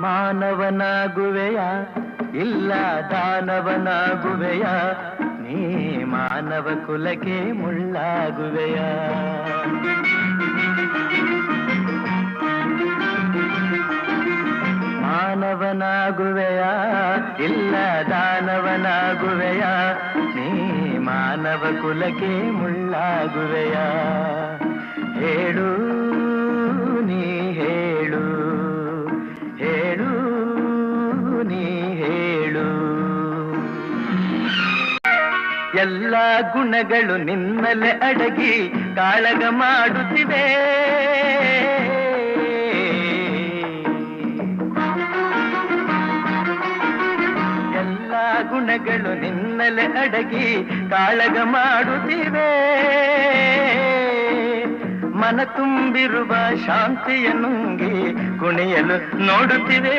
ಮಾನವನಾಗುವೆಯ ಇಲ್ಲ ದಾನವನಾಗುವೆಯ ನೀ ಮಾನವ ಕುಲಕ್ಕೆ ಮುಳ್ಳಾಗುವೆಯ ಮಾನವನಾಗುವೆಯ ಇಲ್ಲ ದಾನವನಾಗುವೆಯ ನೀ ಮಾನವ ಕುಲಕ್ಕೆ ಮುಳ್ಳಾಗುವೆಯ ಹೇಳು ನೀ ಹೇಳು ಹೇಳು ನೀ ಹೇಳು ಎಲ್ಲ ಗುಣಗಳು ನಿನ್ನಲೆ ಅಡಗಿ ಕಾಳಗ ಮಾಡುತ್ತಿವೆ ಎಲ್ಲ ಗುಣಗಳು ನಿನ್ನಲೆ ಅಡಗಿ ಕಾಳಗ ಮಾಡುತ್ತಿವೆ ಮನ ತುಂಬಿರುವ ಶಾಂತಿಯ ನುಂಗಿ ಕುಣಿಯಲು ನೋಡುತ್ತಿವೆ